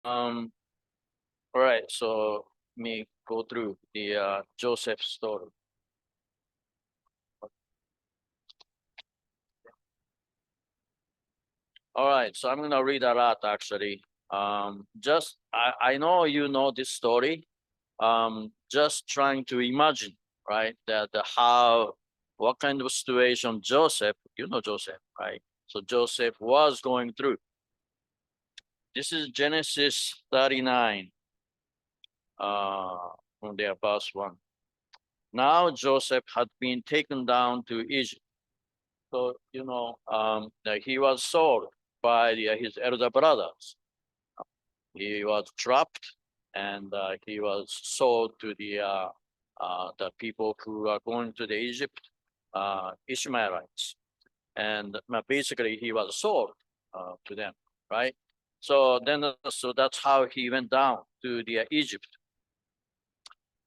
All right, so let me go through the Joseph story. All right, so I'm gonna read a lot actually. Just I know you know this story. Just trying to imagine, right? That how what kind of situation Joseph, you know Joseph, right? So Joseph was going through. This is Genesis 39, from there, verse 1. Now Joseph had been taken down to Egypt. So, that he was sold by his elder brothers. He was trapped and he was sold to the people who are going to the Egypt, Ishmaelites. And basically he was sold to them, right? So that's how he went down to the Egypt.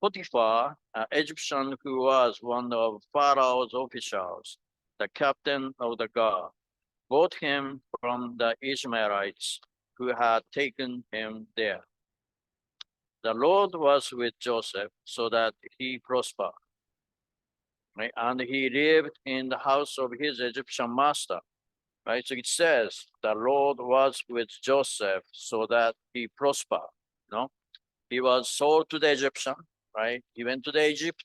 Potiphar, an Egyptian who was one of Pharaoh's officials, the captain of the guard, bought him from the Ishmaelites who had taken him there. The Lord was with Joseph so that he prospered, right? And he lived in the house of his Egyptian master, right? So it says the Lord was with Joseph so that he prospered, you know? He was sold to the Egyptian, right? He went to the Egypt,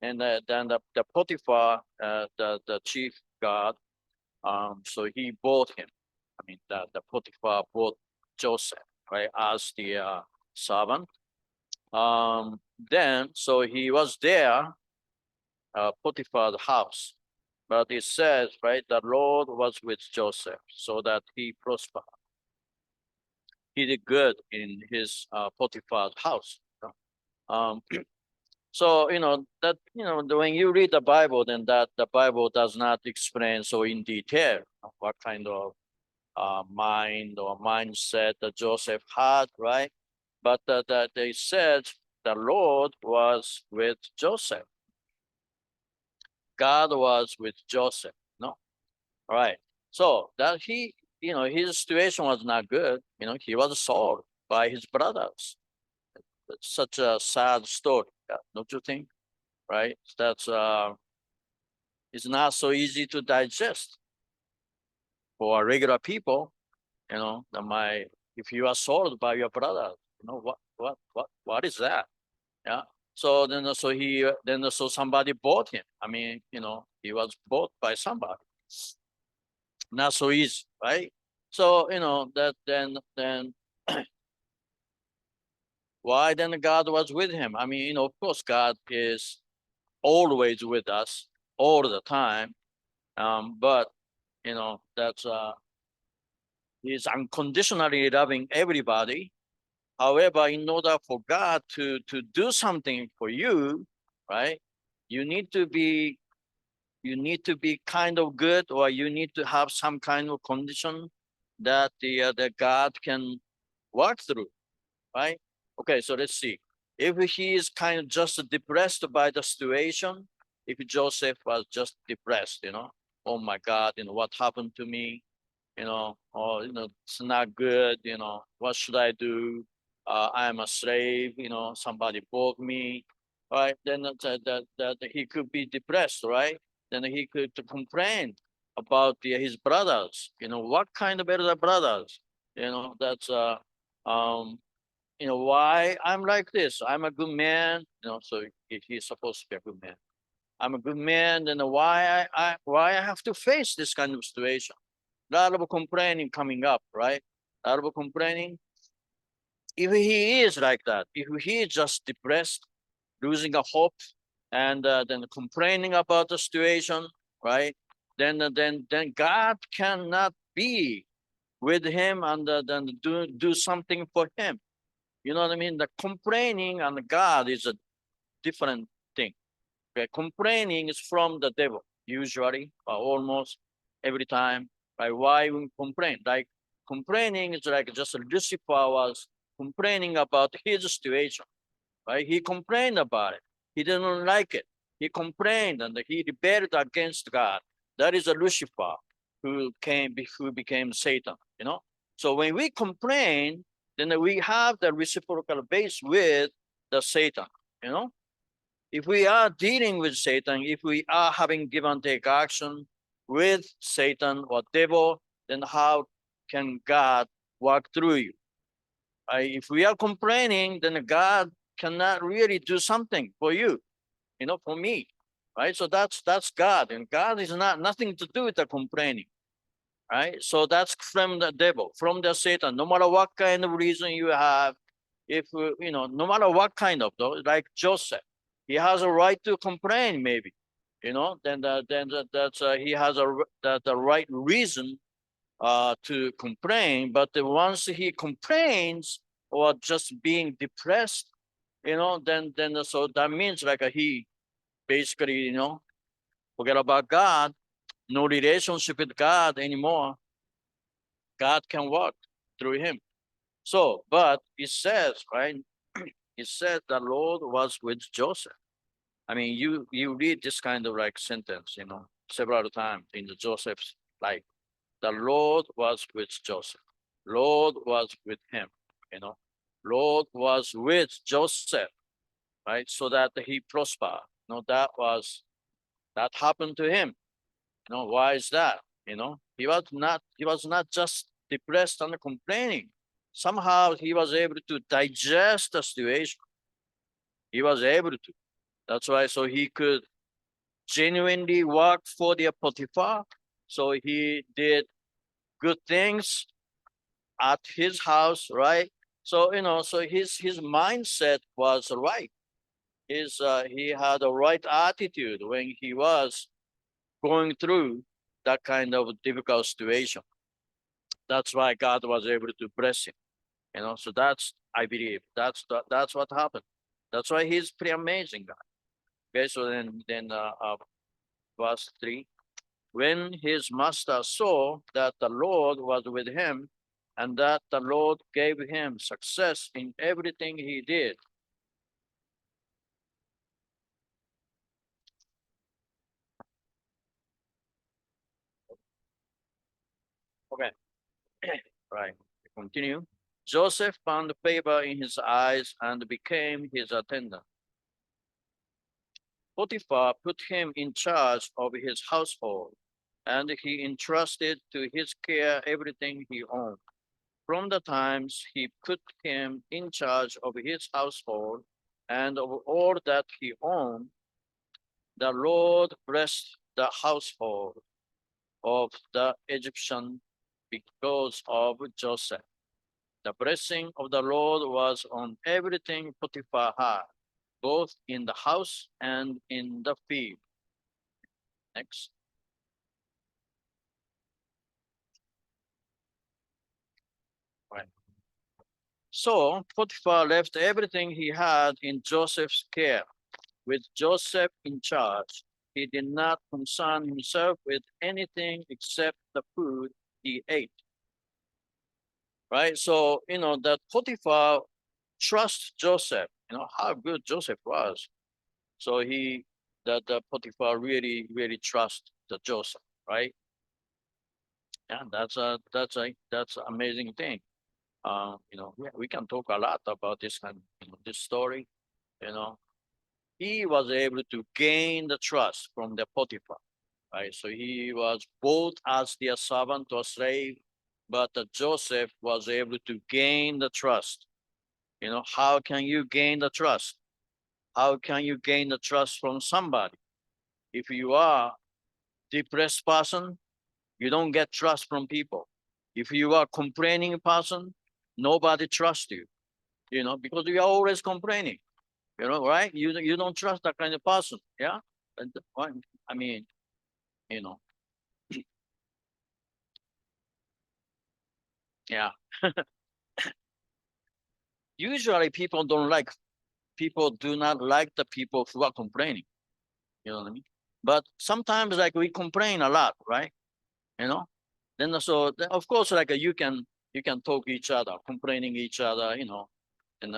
and then the Potiphar, the chief guard, so he bought him. I mean, the Potiphar bought Joseph, right, as the servant. Then, so he was there, Potiphar's house. But it says, right, the Lord was with Joseph so that he prospered. He did good in his Potiphar's house. Um, so when you read the Bible, then that the Bible does not explain so in detail what kind of mind or mindset that Joseph had, right? But that they said the Lord was with Joseph. God was with Joseph. No, all right. So that his situation was not good. He was sold by his brothers. It's such a sad story, don't you think? Right? That's it's not so easy to digest for regular people. If you are sold by your brother, what is that? Yeah. So somebody bought him. I mean, he was bought by somebody. Not so easy, right? So that then why then God was with him? I mean, of course, God is always with us all the time. But that's he's unconditionally loving everybody. However, in order for God to do something for you, right, you need to be kind of good, or you need to have some kind of condition that the God can work through, right? Okay, so let's see. If he is kind of just depressed by the situation, if Joseph was just depressed, oh my God, what happened to me? It's not good, what should I do? I'm a slave, somebody bought me, right? Then that he could be depressed, right? Then he could complain about his brothers, what kind of elder brothers, that's um, why I'm like this. I'm a good man, so he's supposed to be a good man. I'm a good man, then why I have to face this kind of situation? A lot of complaining coming up, right? A lot of complaining. If he is like that, if he is just depressed, losing a hope, and then complaining about the situation, right? Then God cannot be with him and then do something for him. You know what I mean? The complaining and God is a different thing. Okay, complaining is from the devil usually, almost every time. Right? Why we complain? Like complaining is like just Lucifer was complaining about his situation. Right? He complained about it. He didn't like it. He complained and he rebelled against God. That is a Lucifer who became Satan. So when we complain, then we have the reciprocal base with the Satan, you know? If we are dealing with Satan, if we are having give and take action with Satan or devil, then how can God work through you? If we are complaining, then God cannot really do something for you, for me, right? So that's God, and God is not nothing to do with the complaining, right? So that's from the devil, from the Satan. No matter what kind of reason you have, if no matter what kind of though, like Joseph, he has a right to complain, maybe, that's he has the right reason to complain. But once he complains or just being depressed, then so that means like he basically forget about God, no relationship with God anymore. God can work through him. So, but it says, right? It said the Lord was with Joseph. I mean, you read this kind of like sentence, several times in the Joseph's life. The Lord was with Joseph. Lord was with him, you know. Lord was with Joseph, right? So that he prospered. That happened to him. Why is that? He was not just depressed and complaining. Somehow he was able to digest the situation. He was able to. That's why so he could genuinely work for the Potiphar. So he did good things at his house, right? So so his mindset was right. He had a right attitude when he was going through that kind of difficult situation. That's why God was able to bless him. So that's I believe that's what happened. That's why he's pretty amazing guy. Okay, so then verse 3. When his master saw that the Lord was with him and that the Lord gave him success in everything he did. Okay, right. Continue. Joseph found favor in his eyes and became his attendant. Potiphar put him in charge of his household, and he entrusted to his care everything he owned. From the times he put him in charge of his household and of all that he owned, the Lord blessed the household of the Egyptian because of Joseph. The blessing of the Lord was on everything Potiphar had, both in the house and in the field. Next. Right. So Potiphar left everything he had in Joseph's care. With Joseph in charge, he did not concern himself with anything except the food he ate. Right? So, that Potiphar trusts Joseph, how good Joseph was. So the Potiphar really, really trusts the Joseph, right? Yeah, that's an amazing thing. We can talk a lot about this kind, this story. You know, he was able to gain the trust from the Potiphar, right? So he was both as their servant or slave, but Joseph was able to gain the trust. How can you gain the trust? How can you gain the trust from somebody? If you are depressed person, you don't get trust from people. If you are complaining person, nobody trusts you, because you are always complaining, right? You don't trust that kind of person, yeah? And, I mean, you know, yeah. Usually people do not like the people who are complaining, you know what I mean? But sometimes like we complain a lot, right? You know, of course like you can talk each other, complaining each other, and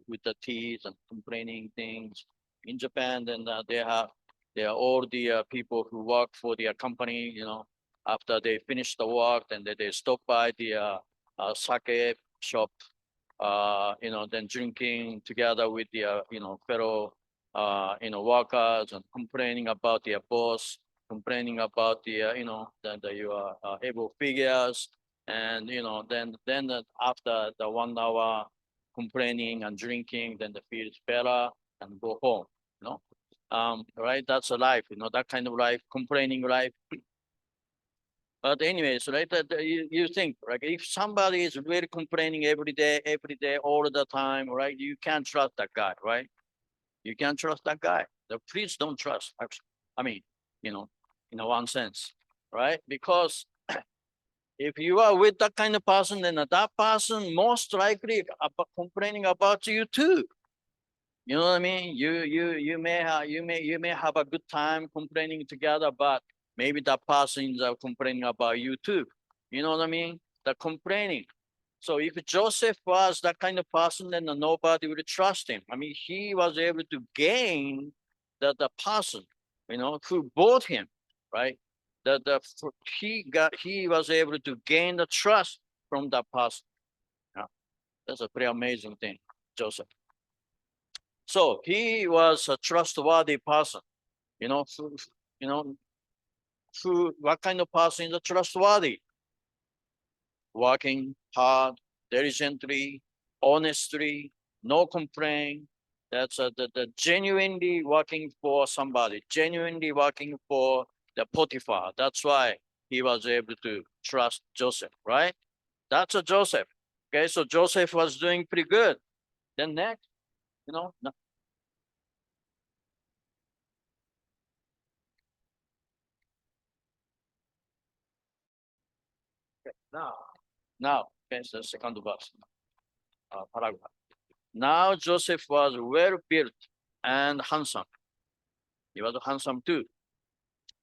with the teeth and complaining things. In Japan, then they are all the people who work for their company. After they finish the work, then they stop by the sake shop, then drinking together with their, fellow, workers and complaining about their boss, complaining about the your able figures, and after the 1 hour complaining and drinking, then the feels better and go home. Right? That's a life. That kind of life, complaining life. But anyways, right? You think, right? If somebody is really complaining every day, all the time, right? You can't trust that guy, right? You can't trust that guy. Please don't trust. I mean, you know, in a one sense, right? Because if you are with that kind of person, then that person most likely complaining about you too. You know what I mean? You may have a good time complaining together, but maybe that person is complaining about you too. You know what I mean? The complaining. So if Joseph was that kind of person, then nobody would trust him. I mean, he was able to gain the person, who bought him, right? He was able to gain the trust from that person. Yeah, that's a pretty amazing thing, Joseph. So he was a trustworthy person. You know, who, you know, what kind of person is trustworthy? Working hard, diligently, honestly, no complaint. That's the genuinely working for somebody, genuinely working for the Potiphar. That's why he was able to trust Joseph, right? That's a Joseph. Okay, so Joseph was doing pretty good. Then next, you know, now, now, okay, so second verse, paragraph. Now Joseph was well built and handsome. He was handsome too.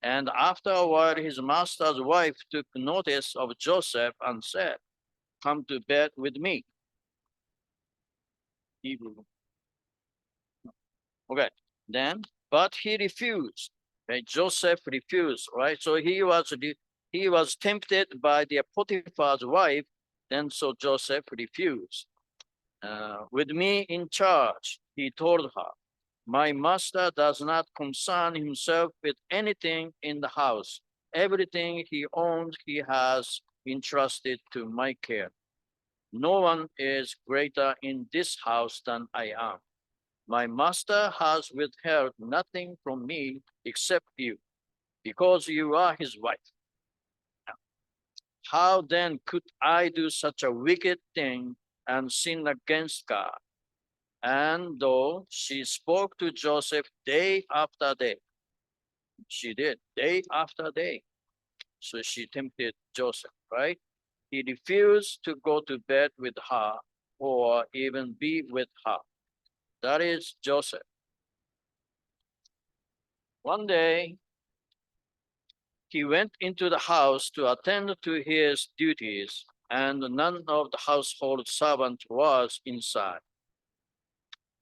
And after a while, his master's wife took notice of Joseph and said, "Come to bed with me." Hebrew. Okay. Then, but he refused. Right? Joseph refused. Right. So he was tempted by the Potiphar's wife. Then so Joseph refused. With me in charge, he told her, my master does not concern himself with anything in the house. Everything he owns, he has entrusted to my care. No one is greater in this house than I am. My master has withheld nothing from me except you, because you are his wife. How then could I do such a wicked thing and sin against God? And though she spoke to Joseph day after day, she did, day after day. So she tempted Joseph, right? He refused to go to bed with her or even be with her. That is Joseph. One day, he went into the house to attend to his duties, and none of the household servant was inside.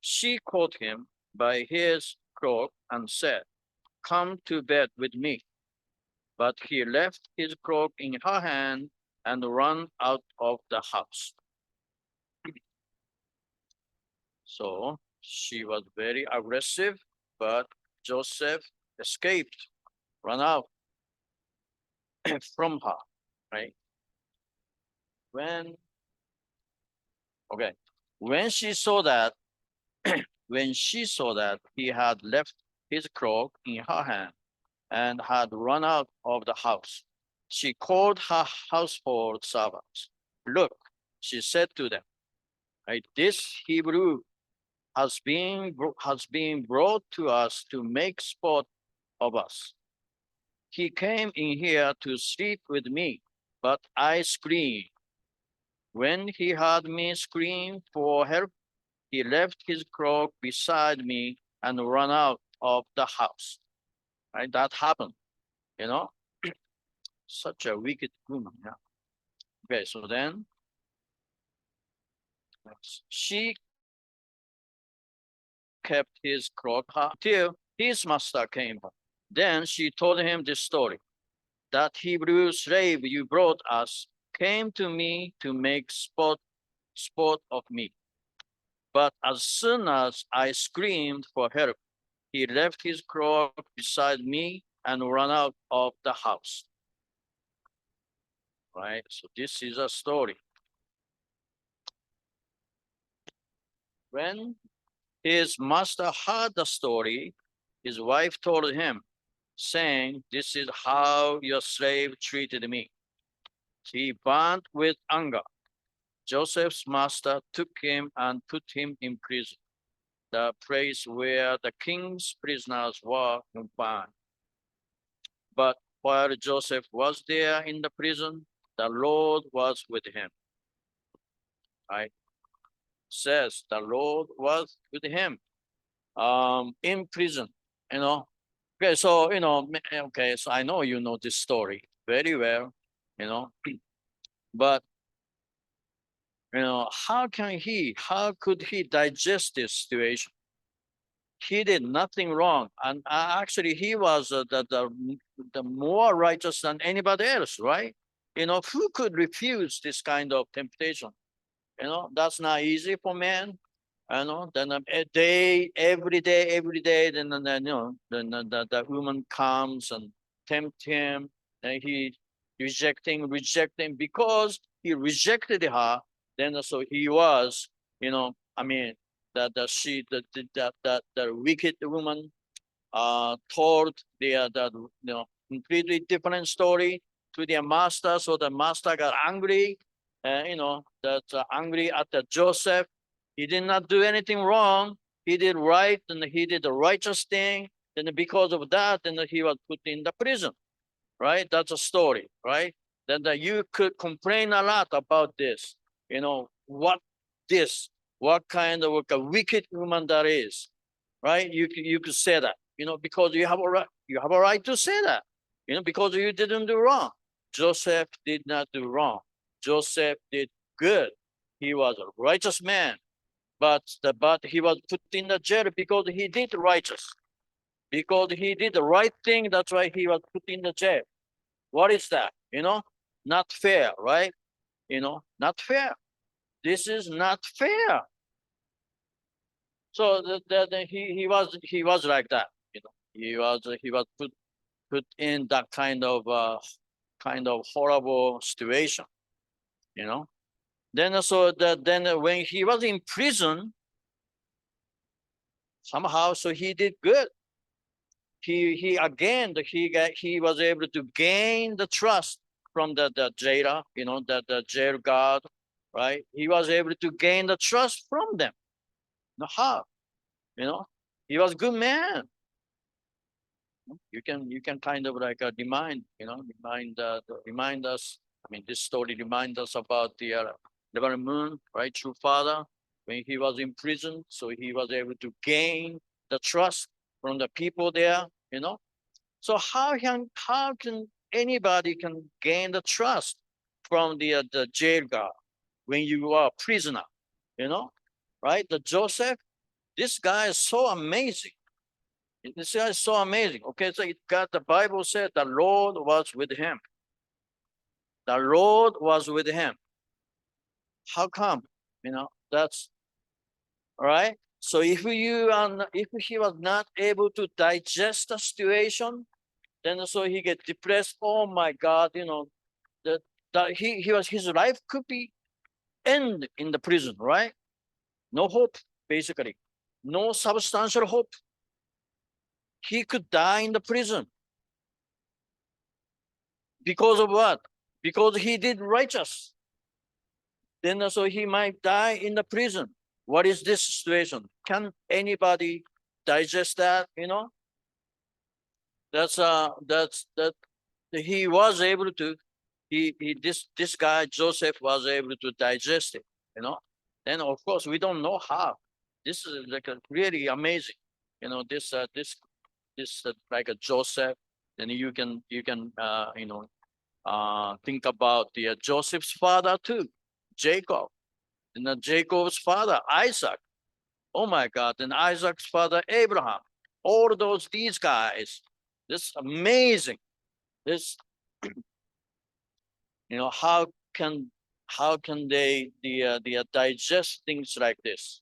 She caught him by his cloak and said, come to bed with me. But he left his cloak in her hand and ran out of the house. So she was very aggressive, but Joseph escaped, ran out from her, right? When, okay, when she saw that, when she saw that he had left his cloak in her hand and had run out of the house, she called her household servants. Look, she said to them, right, this Hebrew has been brought to us to make sport of us. He came in here to sleep with me, but I screamed. When he heard me scream for help, he left his cloak beside me and ran out of the house. Right? That happened, you know? Such a wicked woman. Yeah. Okay, so then she kept his cloak till his master came home. Then she told him this story. That Hebrew slave you brought us came to me to make sport sport of me. But as soon as I screamed for help, he left his cloak beside me and ran out of the house. Right? So this is a story. When his master heard the story, his wife told him, saying, "This is how your slave treated me." He burned with anger. Joseph's master took him and put him in prison, the place where the king's prisoners were confined. But while Joseph was there in the prison, the Lord was with him. Right? Says the Lord was with him in prison. You know. Okay, so okay, so I know you know this story very well, you know, but how could he digest this situation? He did nothing wrong, and actually, he was the more righteous than anybody else, right? Who could refuse this kind of temptation? That's not easy for men. Then every day, then the woman comes and tempt him, and he rejecting because he rejected her. Then so he was, I mean, the wicked woman told the completely different story to their master. So the master got angry, that angry at the Joseph. He did not do anything wrong. He did right, and he did the righteous thing. Then because of that, then he was put in the prison. Right? That's a story, right? Then you could complain a lot about this. What kind of a wicked woman that is, right? You could say that, because you have a right to say that, because you didn't do wrong. Joseph did not do wrong. Joseph did good. He was a righteous man, but he was put in the jail because he did righteous, because he did the right thing. That's why he was put in the jail. What is that? Not fair, right? Not fair. This is not fair. So he was like that. He was put in that kind of horrible situation. Then when he was in prison, somehow so he did good. He was able to gain the trust from the jailer, the jail guard, right? He was able to gain the trust from them. How? He was a good man. You can kind of like remind us. I mean, this story reminds us about the Reverend Moon, right? True father, when he was in prison, so he was able to gain the trust from the people there. So how can anybody can gain the trust from the jail guard when you are a prisoner? Right? The Joseph, this guy is so amazing. This guy is so amazing. Okay, so the Bible said the Lord was with him. The Lord was with him. How come? That's all right. So if he was not able to digest the situation, then so he get depressed. Oh my God, that his life could be end in the prison, right? No hope, basically. No substantial hope. He could die in the prison. Because of what? Because he did righteous. Then so he might die in the prison. What is this situation? Can anybody digest that? That he was able to. This guy Joseph was able to digest it. Then of course we don't know how. This is like a really amazing. This like a Joseph. Then you can think about the Joseph's father too, Jacob, and Jacob's father Isaac. Oh my God! And Isaac's father Abraham. All these guys. This amazing. This how can how can they digest things like this?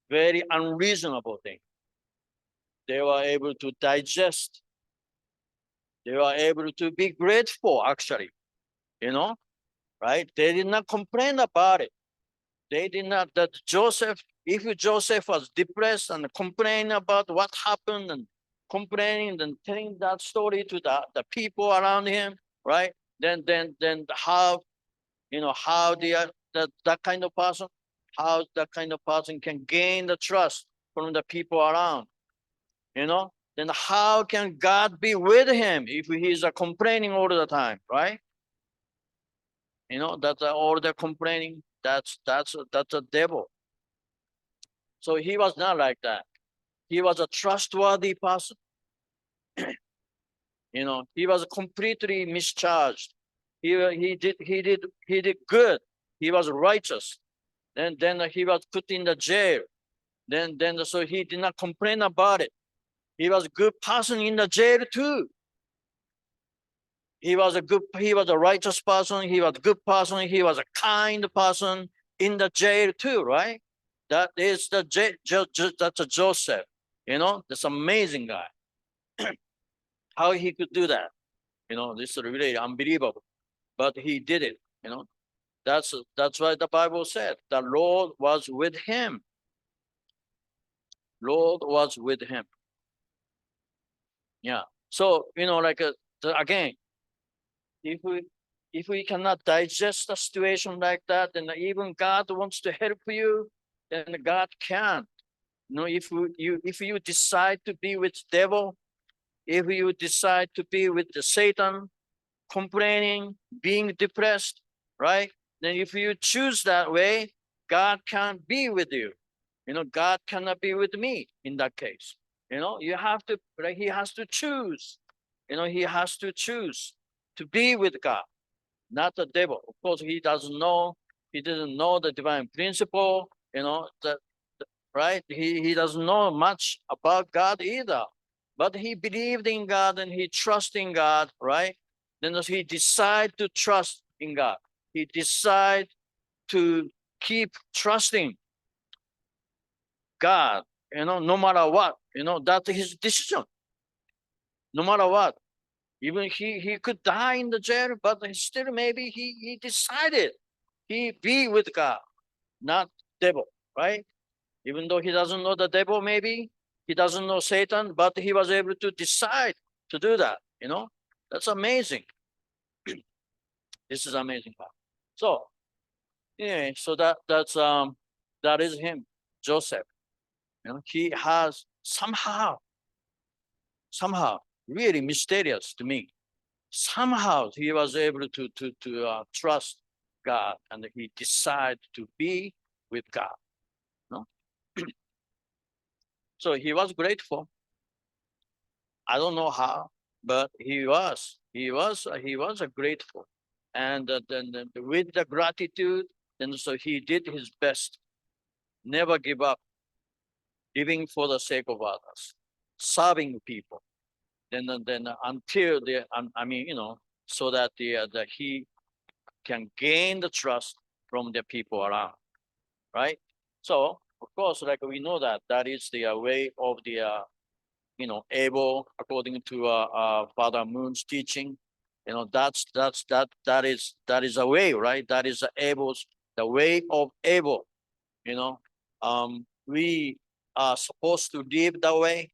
Very unreasonable thing. They were able to digest. They were able to be grateful, actually, right? They did not complain about it. They did not, that Joseph, if Joseph was depressed and complaining about what happened and complaining and telling that story to the people around him, right? Then how, how that kind of person, how that kind of person can gain the trust from the people around, then how can God be with him if he's complaining all the time, right? That's all the complaining. That's a devil. So he was not like that. He was a trustworthy person. He was completely mischarged. He did good. He was righteous. Then he was put in the jail. Then so he did not complain about it. He was a good person in the jail too. He was a righteous person. He was a good person. He was a kind person in the jail too, right? That is that's a Joseph. This amazing guy. How he could do that? This is really unbelievable. But he did it. That's why the Bible said the Lord was with him. Lord was with him. Yeah. So again, if we cannot digest a situation like that, then even God wants to help you, then God can. If you decide to be with devil, if you decide to be with the Satan, complaining, being depressed, right? Then if you choose that way, God can be with you. God cannot be with me in that case. You have to, right? He has to choose. He has to choose to be with God, not the devil. Of course, he didn't know the divine principle, right? He doesn't know much about God either. But he believed in God and he trusted in God, right? Then he decided to trust in God. He decided to keep trusting God, no matter what. That's his decision. No matter what. Even he could die in the jail, but still maybe he decided he be with God, not devil, right? Even though he doesn't know the devil, maybe he doesn't know Satan, but he was able to decide to do that. That's amazing. This is amazing part. So anyway, so that is him, Joseph. He has somehow really mysterious to me. Somehow he was able to trust God, and he decided to be with God. So he was grateful. I don't know how, but he was a grateful, and then with the gratitude, then so he did his best, never give up, living for the sake of others, serving people. Then until so that he can gain the trust from the people around, right? So of course, like we know that is the way of the Abel, according to Father Moon's teaching. That is a way, right? That is Abel's the way of Abel. We are supposed to live that way.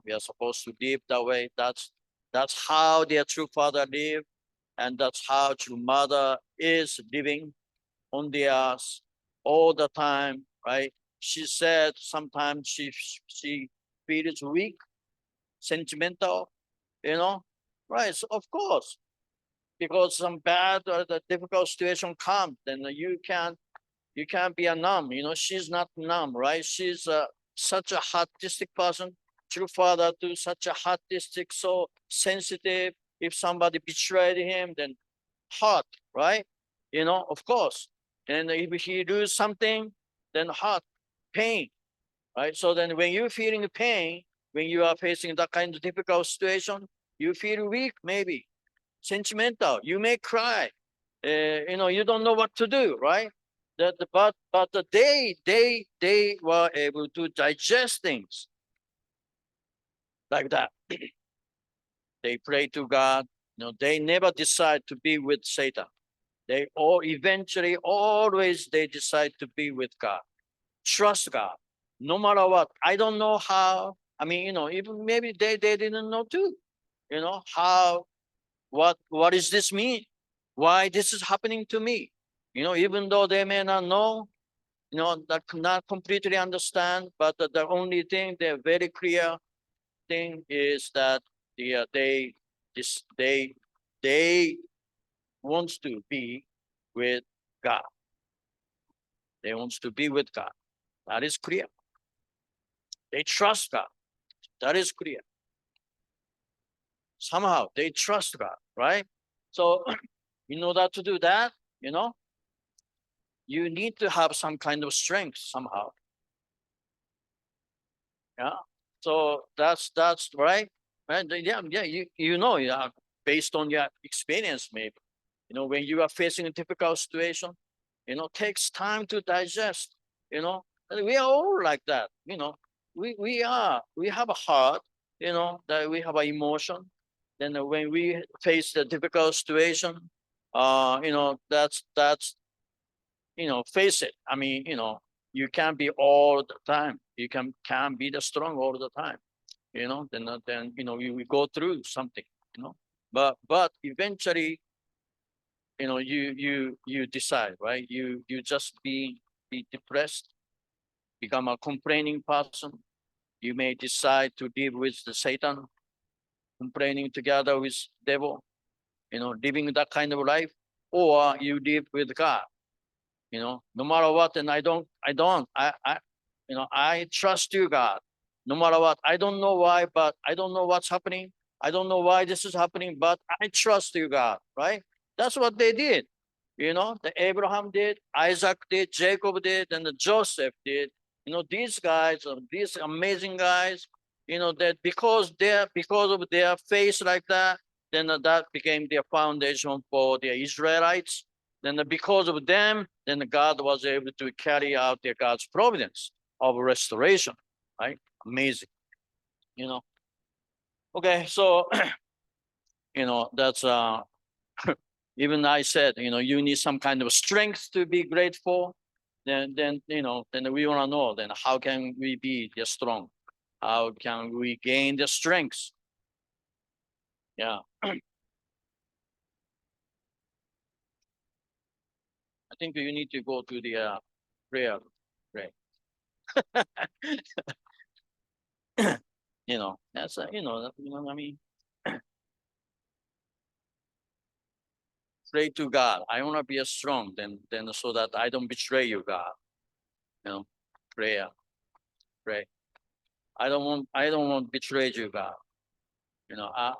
We are supposed to live that way. That's how their true father lived, and that's how true mother is living on the earth all the time, right? She said sometimes she feels weak, sentimental, right? So of course, because some bad or the difficult situation comes, then you can't be a numb. She's not numb, right? She's such a heartistic person. True father to such a heartistic, so sensitive. If somebody betrayed him, then hurt, right? Of course. And if he lose something, then hurt, pain, right? So then when you're feeling pain, when you are facing that kind of difficult situation, you feel weak, maybe sentimental. You may cry, you don't know what to do, right? But they were able to digest things like that. They pray to God. They never decide to be with Satan. They all eventually always they decide to be with God. Trust God, no matter what. I don't know how. I mean, even maybe they didn't know too. How what does this mean? Why this is happening to me? Even though they may not know, that not completely understand, but the only thing they're very clear thing is that they this they wants to be with God. They wants to be with God. That is clear. They trust God. That is clear. Somehow they trust God, right? So in order to do that, you need to have some kind of strength somehow. Yeah. So that's right. Right. Yeah. Yeah. Based on your experience, maybe. When you are facing a difficult situation, takes time to digest. And we are all like that. We have a heart. That we have an emotion. Then when we face the difficult situation, that's face it. I mean, you can't be all the time. You can't be the strong all the time. Then we go through something. But eventually, you decide, right? You just be depressed, become a complaining person. You may decide to live with the Satan, complaining together with devil. Living that kind of life, or you live with God. No matter what, and I trust you, God. No matter what, I don't know why, but I don't know what's happening. I don't know why this is happening, but I trust you, God, right? That's what they did. The Abraham did, Isaac did, Jacob did, and the Joseph did. These guys, these amazing guys, that because of their faith like that, then that became their foundation for the Israelites. Then because of them, then God was able to carry out their God's providence of restoration, right? Amazing, you know. Okay, so that's even I said, you need some kind of strength to be grateful. Then we want to know, then how can we be strong? How can we gain the strength? Yeah. I think you need to go to the prayer. Pray. That's I mean, pray to God. I want to be a strong, then so that I don't betray you, God. Prayer, pray. I don't want to betray you, God.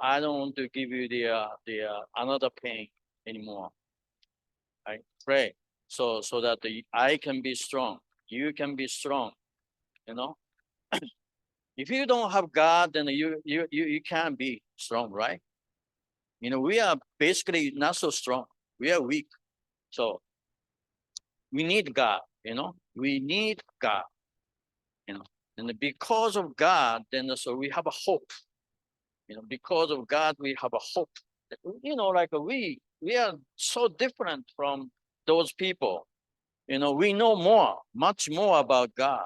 I don't want to give you the another pain anymore. I pray so that I can be strong. You can be strong. You know, if you don't have God, then you can't be strong, right? We are basically not so strong. We are weak. So we need God. We need God. You know, and because of God, then so we have a hope. Because of God, we have a hope. Like we are so different from those people. We know much more about God.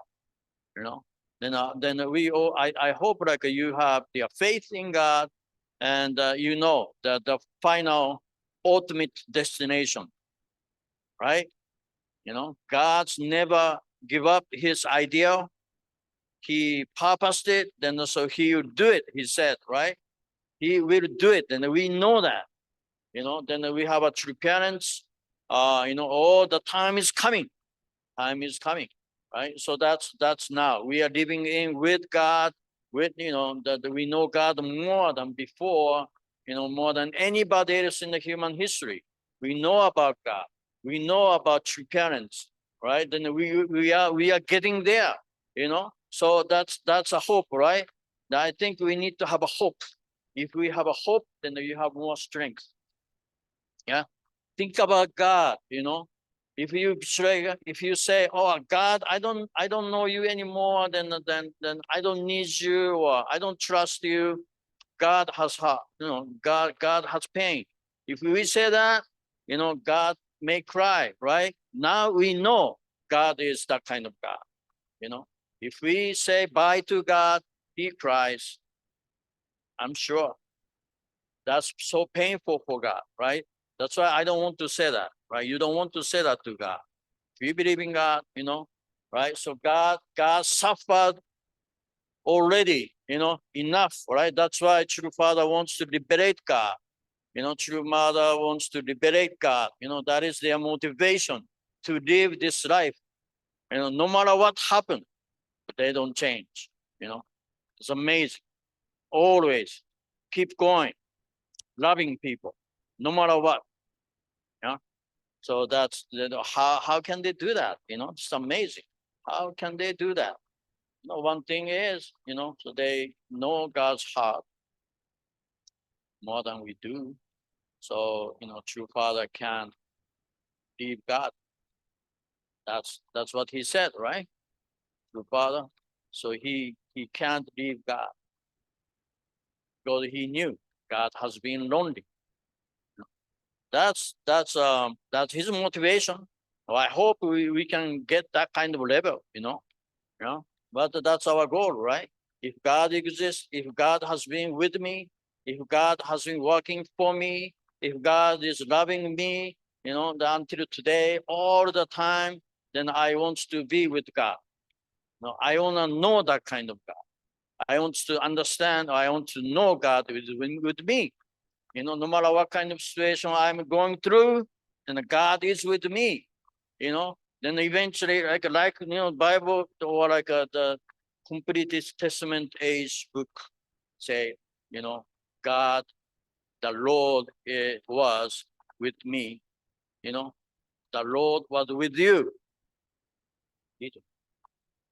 You know, then we all. I hope like you have the faith in God, and that the final ultimate destination, right? God's never give up His idea. He purposed it, then so He will do it. He said, right? He will do it, and we know that. Then we have a true parents. All the time is coming. Time is coming, right? So that's now. We are living in with God. With that we know God more than before. More than anybody else in the human history. We know about God. We know about true parents, right? Then we are getting there. So that's a hope, right? I think we need to have a hope. If we have a hope, then you have more strength. Yeah. Think about God, you know. If you betray, if you say, "Oh God, I don't know you anymore," then I don't need you, or I don't trust you. God has heart, you know. God has pain. If we say that, you know, God may cry, right? Now we know God is that kind of God, you know. If we say bye to God, He cries. I'm sure that's so painful for God, right? That's why I don't want to say that, right? You don't want to say that to God. If you believe in God, you know, right? So God suffered already, you know, enough, right? That's why true Father wants to liberate God. You know, true Mother wants to liberate God. You know, that is their motivation to live this life. You know, no matter what happened, they don't change. You know, it's amazing. Always keep going, loving people, no matter what. Yeah. So that's how can they do that? You know, it's amazing. How can they do that? You know, one thing is, you know, so they know God's heart more than we do. So, you know, true Father can leave God. That's what he said, right? True Father. So he can't leave God because he knew God has been lonely. That's his motivation. Well, I hope we can get that kind of level, you know. You know, but that's our goal, right? If God exists, if God has been with me, if God has been working for me, if God is loving me, you know, until today, all the time, then I want to be with God. No, I want to know that kind of God. I want to understand, I want to know God with me. You know, no matter what kind of situation I'm going through, and God is with me, you know. Then eventually, like you know, Bible or like the complete Testament age book say, you know, God, the Lord was with me, you know, the Lord was with you.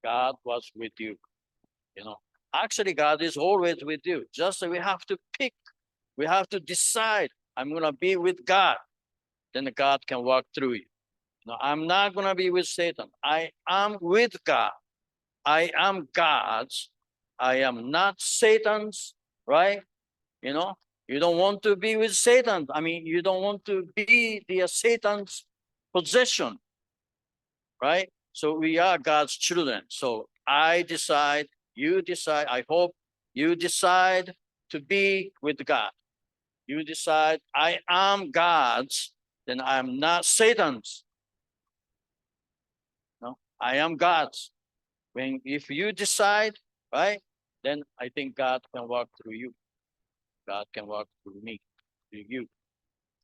God was with you, you know. Actually, God is always with you. Just we have to pick, we have to decide, I'm gonna be with God, then God can work through you. No, I'm not gonna be with Satan. I am with God. I am God's. I am not Satan's, right? You know, you don't want to be with Satan. I mean, you don't want to be the Satan's possession, right? So we are God's children. So I decide, you decide, I hope you decide to be with God. You decide I am God's, then I'm not Satan's. No, I am God's. When if you decide, right, then I think God can work through you. God can work through me, through you.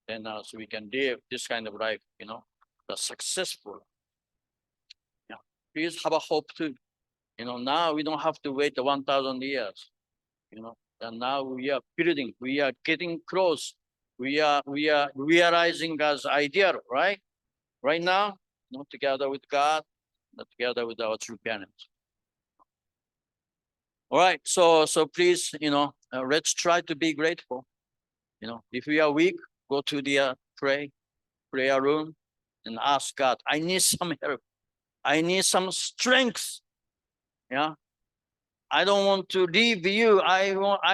Then so we can live this kind of life, you know, the successful. Yeah. Please have a hope too. You know, now we don't have to wait the 1,000 years. You know, and now we are building, we are getting close. We are realizing God's idea, right? Right now, you know, together with God, together with our true parents. All right, so please, you know, let's try to be grateful. You know, if we are weak, go to the prayer room, and ask God. I need some help. I need some strength. Yeah, I don't want to leave you. I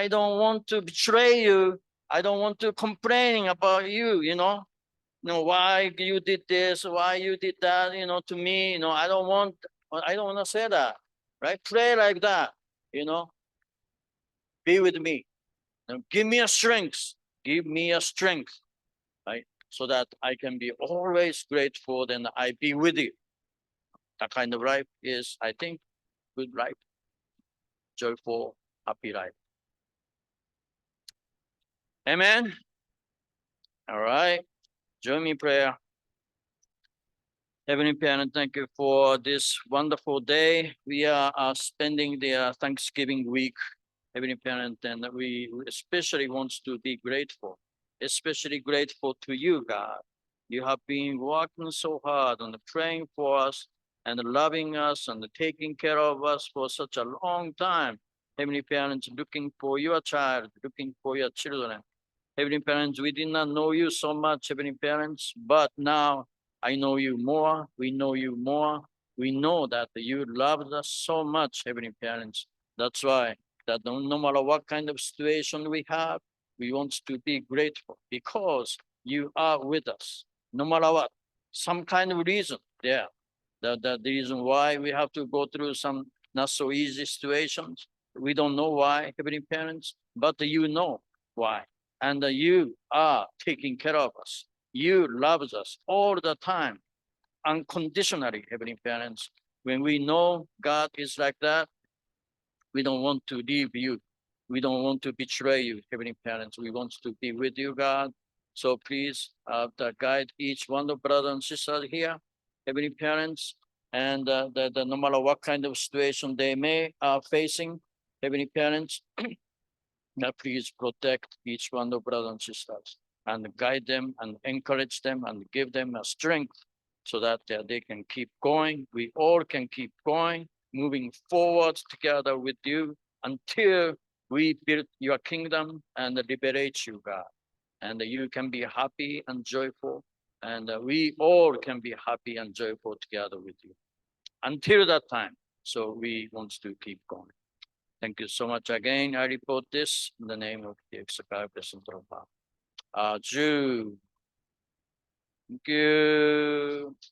don't want to betray you. I don't want to complain about you. You know why you did this, why you did that. You know, to me, you know, I don't want. I don't want to say that. Right? Pray like that. You know, be with me. Give me a strength. Give me a strength, right? So that I can be always grateful and I be with you. That kind of life is, I think, good life, joyful, happy life. Amen. All right. Join me in prayer. Heavenly Parent, thank you for this wonderful day. We are spending the Thanksgiving week, Heavenly Parent, and we especially want to be grateful, especially grateful to you, God. You have been working so hard and praying for us and loving us and taking care of us for such a long time. Heavenly Parents, looking for your child, looking for your children. Heavenly Parents, we did not know you so much, Heavenly Parents, but now I know you more. We know you more. We know that you love us so much, Heavenly Parents. That's why that no matter what kind of situation we have, we want to be grateful because you are with us. No matter what, some kind of reason there. The reason why we have to go through some not so easy situations. We don't know why, Heavenly Parents, but you know why. And you are taking care of us. You love us all the time, unconditionally, Heavenly Parents. When we know God is like that, we don't want to leave you. We don't want to betray you, Heavenly Parents. We want to be with you, God. So please guide each one of brothers and sisters here, Heavenly Parents, and no matter what kind of situation they may are facing, Heavenly Parents, please protect each one of brothers and sisters and guide them and encourage them and give them a strength so that they can keep going. We all can keep going, moving forward together with you until we build your kingdom and liberate you, God. And you can be happy and joyful. And we all can be happy and joyful together with you until that time. So we want to keep going. Thank you so much again. I report this in the name of the Sakai President of Jew. Thank you.